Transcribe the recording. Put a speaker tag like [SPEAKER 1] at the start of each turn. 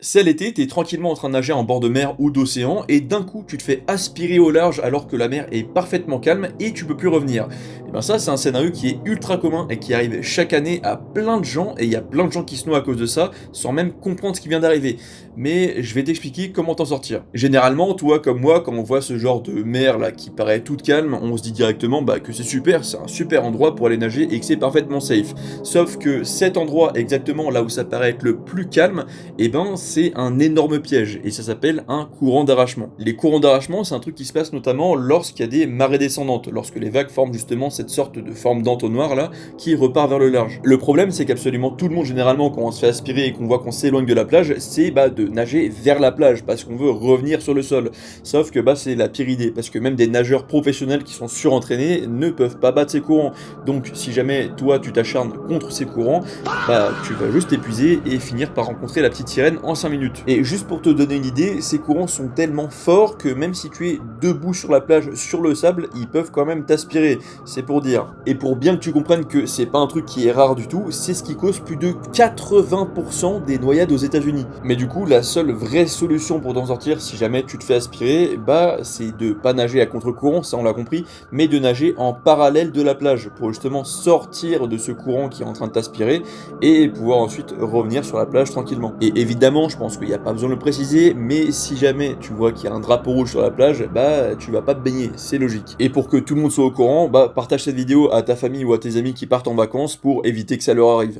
[SPEAKER 1] C'est l'été, t'es tranquillement en train de nager en bord de mer ou d'océan, et d'un coup tu te fais aspirer au large alors que la mer est parfaitement calme et tu peux plus revenir. Et bien ça c'est un scénario qui est ultra commun et qui arrive chaque année à plein de gens, et il y a plein de gens qui se noient à cause de ça, sans même comprendre ce qui vient d'arriver. Mais je vais t'expliquer comment t'en sortir. Généralement, toi comme moi, quand on voit ce genre de mer là qui paraît toute calme, on se dit directement que c'est super, c'est un super endroit pour aller nager et que c'est parfaitement safe. Sauf que cet endroit exactement là où ça paraît être le plus calme, eh ben, c'est un énorme piège et ça s'appelle un courant d'arrachement. Les courants d'arrachement, c'est un truc qui se passe notamment lorsqu'il y a des marées descendantes, lorsque les vagues forment justement cette sorte de forme d'entonnoir là qui repart vers le large. Le problème, c'est qu'absolument tout le monde, généralement, quand on se fait aspirer et qu'on voit qu'on s'éloigne de la plage, c'est de nager vers la plage parce qu'on veut revenir sur le sol. Sauf que c'est la pire idée parce que même des nageurs professionnels qui sont surentraînés ne peuvent pas battre ces courants. Donc, si jamais toi tu t'acharnes contre ces courants, tu vas juste t'épuiser et finir par rencontrer la petite sirène en 5 minutes. Et juste pour te donner une idée, ces courants sont tellement forts que même si tu es debout sur la plage, sur le sable, ils peuvent quand même t'aspirer, c'est pour dire. Et pour bien que tu comprennes que c'est pas un truc qui est rare du tout, c'est ce qui cause plus de 80% des noyades aux États-Unis. Mais du coup, la seule vraie solution pour t'en sortir si jamais tu te fais aspirer, c'est de pas nager à contre-courant, ça on l'a compris, mais de nager en parallèle de la plage pour justement sortir de ce courant qui est en train de t'aspirer et pouvoir ensuite revenir sur la plage tranquillement. Et évidemment, je pense qu'il n'y a pas besoin de le préciser, mais si jamais tu vois qu'il y a un drapeau rouge sur la plage, tu vas pas te baigner, c'est logique. Et pour que tout le monde soit au courant, partage cette vidéo à ta famille ou à tes amis qui partent en vacances pour éviter que ça leur arrive.